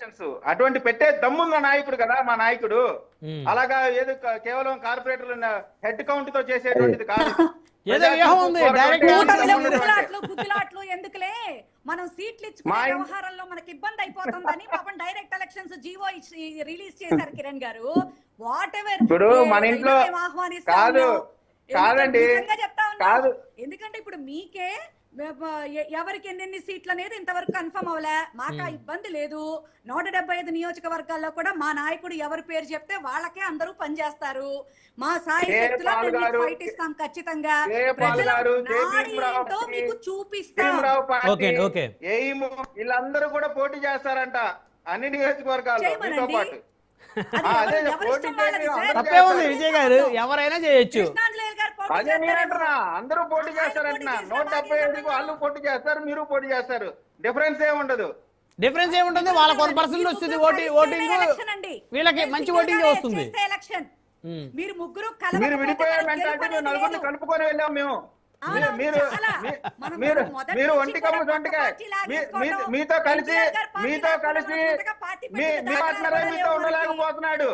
Elections అటువంటి పెట్టే దమ్మున్న నాయకుడు కదా మా నాయకుడు. అలాగా ఏదో కేవలం కార్పొరేటర్లు హెడ్ కౌంట్ తో చేసేటువంటిది కాదు. గుద్దులాట్లు ఎందుకులే, మనం సీట్లు ఇచ్చుకునే వ్యవహారంలో మనకి ఇబ్బంది అయిపోతుందని పాపం డైరెక్ట్ ఎలక్షన్స్ జీవో రిలీజ్ చేశారు కిరణ్ గారు. వాట్ ఎవర్ ఇప్పుడు మన ఇంట్లో కాదు కాదండి కాదు, ఎందుకంటే ఇప్పుడు మీకే ఎవరికి ఎన్ని సీట్లు అనేది ఇంతవరకు కన్ఫర్మ్ అవ్వలే, మాకు ఆ ఇబ్బంది లేదు. 175 నియోజకవర్గాల్లో కూడా మా నాయకుడు ఎవరి పేరు చెప్తే వాళ్ళకే అందరూ పనిచేస్తారు. మా సాయి శక్తులో ఫైట్ ఇస్తాం ఖచ్చితంగా, మీకు చూపిస్తాం. వీళ్ళందరూ కూడా పోటీ చేస్తారంట అన్ని నియోజకవర్గాల్లో పాటు. తప్పే ఉంది విజయ్ గారు, ఎవరైనా చేయొచ్చు. అదే నేనంటున్నా, అందరూ పోటీ చేస్తారంటున్నా. 175 వాళ్ళు పోటీ చేస్తారు, మీరు పోటీ చేస్తారు. డిఫరెన్స్ ఏముండదు. డిఫరెన్స్ ఏముంటుంది, వాళ్ళ కొంత పర్సెంట్ వస్తుంది ఓటింగ్, వీళ్ళకి మంచి ఓటింగ్ వస్తుంది. మీరు ముగ్గురు మీరు విడిపోయే మెంటాలిటీ మేము నలుగురిని కలుపుకొని వెళ్ళాం మేము. మీరు ఒంటి కమ్మ సొంటికాయ మీతో కలిసి మీ పార్ట్నర్ మీతో ఉండలేకపోతున్నాడు.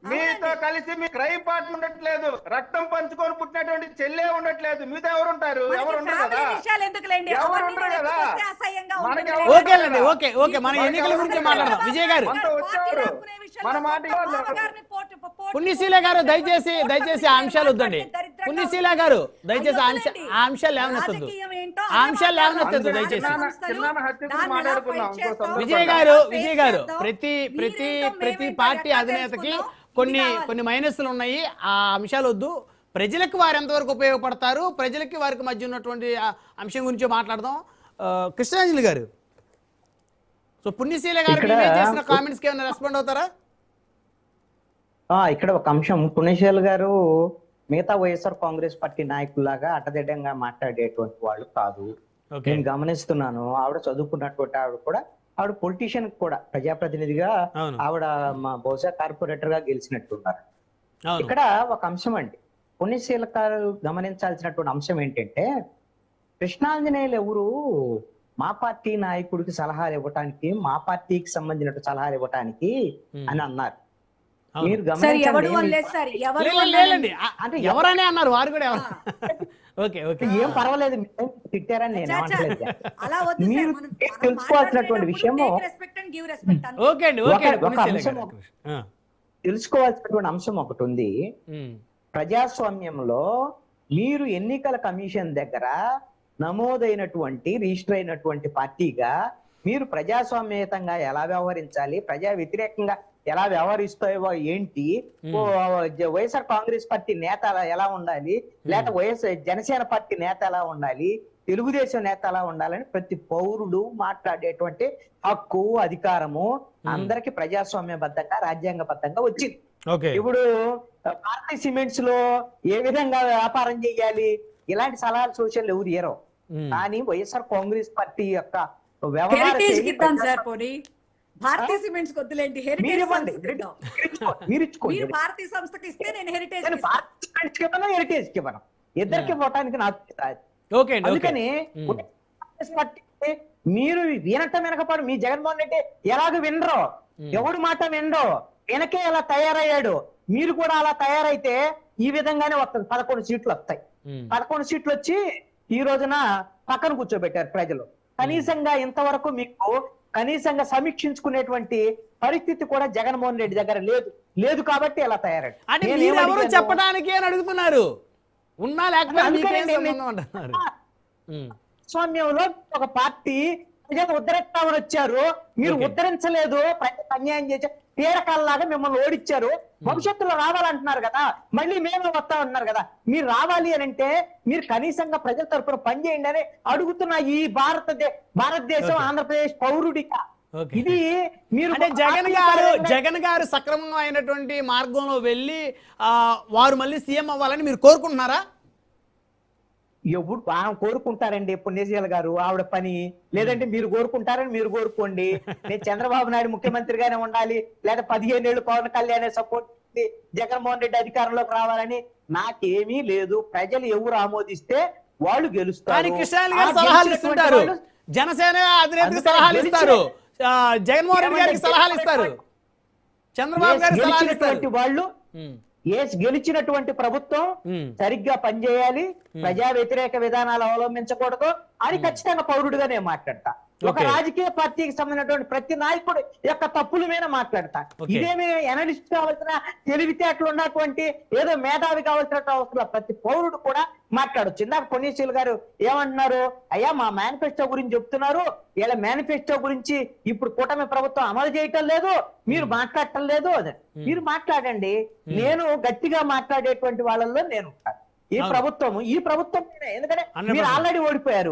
మీతో కలిసి మీ క్రైమ్ పార్ట్నర్ ఉండట్లేదు, రక్తం పంచుకొని పుట్టినటువంటి చెల్లె ఉండట్లేదు. మీతో ఎవరుంటారు? ఎవరు ఉంటారు కదా, ఎవరు ఉంటారు కదా. ఓకేనండి, ఓకే ఓకే, మన ఎన్నికల గురించి మాట్లాడదాం. విజయ్ గారు, మన మాట పుణ్యశీల గారు దయచేసి ఆ అంశాలు వద్దండి. పుణ్యశీల గారు దయచేసి ఆ అంశాలు లేవనెత్తద్దు, ఆ అంశాలు లేవనెత్తద్దు దయచేసి. విజయ్ గారు ప్రతి పార్టీ అధినేతకి కొన్ని మైనస్లు ఉన్నాయి, ఆ అంశాలు వద్దు. ప్రజలకు వారు ఎంతవరకు ఉపయోగపడతారు, ప్రజలకి వారికి మధ్య ఉన్నటువంటి అంశం గురించి మాట్లాడదాం. కృష్ణాంజలి గారు, సో పుణ్యశీల గారు చేసిన కామెంట్స్కి ఏమైనా రెస్పాండ్ అవుతారా? ఇక్కడ ఒక అంశం, పుణ్యశీల గారు మిగతా వైఎస్ఆర్ కాంగ్రెస్ పార్టీ నాయకుల్లాగా అటదిడ్డంగా మాట్లాడేటువంటి వాళ్ళు కాదు. నేను గమనిస్తున్నాను, ఆవిడ చదువుకున్నటువంటి ఆవిడ పొలిటీషియన్ కూడా, ప్రజాప్రతినిధిగా ఆవిడ బహుశా కార్పొరేటర్ గా గెలిచినట్టున్నారు. ఇక్కడ ఒక అంశం అండి, పుణ్యశీల గారు గమనించాల్సినటువంటి అంశం ఏంటంటే, కృష్ణాంజనేయులు ఎవరు మా పార్టీ నాయకుడికి సలహాలు ఇవ్వటానికి, మా పార్టీకి సంబంధించిన సలహాలు ఇవ్వటానికి అని అన్నారు. మీరు ఎవరనే అన్నారు, వారు కూడా ఏం పర్వాలేదు, తిట్టారని నేను మీరు తెలుసుకోవాల్సినటువంటి విషయము, తెలుసుకోవాల్సినటువంటి అంశం ఒకటి ఉంది. ప్రజాస్వామ్యంలో మీరు ఎన్నికల కమిషన్ దగ్గర నమోదైనటువంటి రిజిస్టర్ అయినటువంటి పార్టీగా మీరు ప్రజాస్వామ్యయుతంగా ఎలా వ్యవహరించాలి, ప్రజా వ్యతిరేకంగా ఎలా వ్యవహరిస్తాయో ఏంటి, వైఎస్ఆర్ కాంగ్రెస్ పార్టీ నేత ఎలా ఉండాలి, లేకపోతే జనసేన పార్టీ నేత ఎలా ఉండాలి, తెలుగుదేశం నేత ఎలా ఉండాలని ప్రతి పౌరుడు మాట్లాడేటువంటి హక్కు, అధికారము అందరికి ప్రజాస్వామ్యబద్ధంగా రాజ్యాంగబద్ధంగా వచ్చింది. ఇప్పుడు భారతీయ సిమెంట్స్ లో ఏ విధంగా వ్యాపారం చేయాలి ఇలాంటి సలహాలు సూచనలు ఎవరు ఇయ్యరు. కానీ వైఎస్ఆర్ కాంగ్రెస్ పార్టీ యొక్క వ్యవహారం భారతీయ సిమెంట్స్ వద్దులేండి, హెరిటేజ్ ఇద్దరికి ఇవ్వటానికి నాకు. అందుకని మీరు వినటం వెనకపాడు, మీ జగన్మోహన్ రెడ్డి ఎలాగ వినరో, ఎవడు మాట వినరో, వెనకే ఎలా తయారయ్యాడు, మీరు కూడా అలా తయారైతే ఈ విధంగానే వస్తుంది. 11 సీట్లు వస్తాయి. 11 సీట్లు వచ్చి ఈ రోజున పక్కన కూర్చోబెట్టారు ప్రజలు. కనీసంగా ఇంతవరకు మీకు కనీసంగా సమీక్షించుకునేటువంటి పరిస్థితి కూడా జగన్మోహన్ రెడ్డి దగ్గర లేదు కాబట్టి ఎలా తయారయ్యాడు చెప్పడానికి అని అడుగుతున్నారు. ఉన్నా స్వామ్యంలో ఒక పార్టీ ప్రజలు ఉద్ధరిస్తామని వచ్చారు, మీరు ఉద్ధరించలేదు, ప్రజలకు అన్యాయం చేశారు, తీరకాలలాగా మిమ్మల్ని ఓడిచ్చారు. భవిష్యత్తులో రావాలంటున్నారు కదా, మళ్ళీ మేము వస్తామన్నారు కదా. మీరు రావాలి అని అంటే మీరు కనీసంగా ప్రజల తరఫున పనిచేయండి అని అడుగుతున్న ఈ భారతదేశం ఆంధ్రప్రదేశ్ పౌరుడిగా. ఇది మీరు జగన్ గారు సక్రమంగా అయినటువంటి మార్గంలో వెళ్ళి వారు మళ్ళీ సీఎం అవ్వాలని మీరు కోరుకుంటున్నారా? ఎవరు కోరుకుంటారండి, పుణ్యశీల గారు ఆవిడ పని. లేదంటే మీరు కోరుకుంటారని మీరు కోరుకోండి. నేను చంద్రబాబు నాయుడు ముఖ్యమంత్రిగానే ఉండాలి, లేదా 15 ఏళ్ళు పవన్ కళ్యాణ్ సపోర్ట్ జగన్మోహన్ రెడ్డి అధికారంలోకి రావాలని నాకేమీ లేదు. ప్రజలు ఎవరు ఆమోదిస్తే వాళ్ళు గెలుస్తారు. జనసేన అధినేతకు సలహాలు ఇస్తారు, జగన్మోహన్ రెడ్డి గారికి సలహాలు ఇస్తారు, చంద్రబాబు గారికి సలహాలు ఇస్తారు. గెలిచినటువంటి వాళ్ళు గెలిచినటువంటి ప్రభుత్వం సరిగ్గా పనిచేయాలి, ప్రజా వ్యతిరేక విధానాలు అవలంబించకూడదు అని ఖచ్చితంగా పౌరుడిగా నేను మాట్లాడతా. ఒక రాజకీయ పార్టీకి సంబంధించినటువంటి ప్రతి నాయకుడు యొక్క తప్పుల మీద మాట్లాడతా. ఇదేమి ఎనలిస్ట్ కావాల్సిన తెలివితేటలు ఉన్నటువంటి ఏదో మేధావి కావాల్సిన అవసరం ప్రతి పౌరుడు కూడా మాట్లాడొచ్చు. ఇందాక పొన్నీశ్వర్ గారు ఏమంటున్నారు, అయ్యా మా మేనిఫెస్టో గురించి చెప్తున్నారు, ఇలా మేనిఫెస్టో గురించి ఇప్పుడు కూటమి ప్రభుత్వం అమలు చేయటం లేదు, మీరు మాట్లాడటం లేదు. అదే మీరు మాట్లాడండి, నేను గట్టిగా మాట్లాడేటువంటి వాళ్ళల్లో నేను ఉంటాను. ఈ ప్రభుత్వం ఎందుకంటే మీరు ఆల్రెడీ ఓడిపోయారు.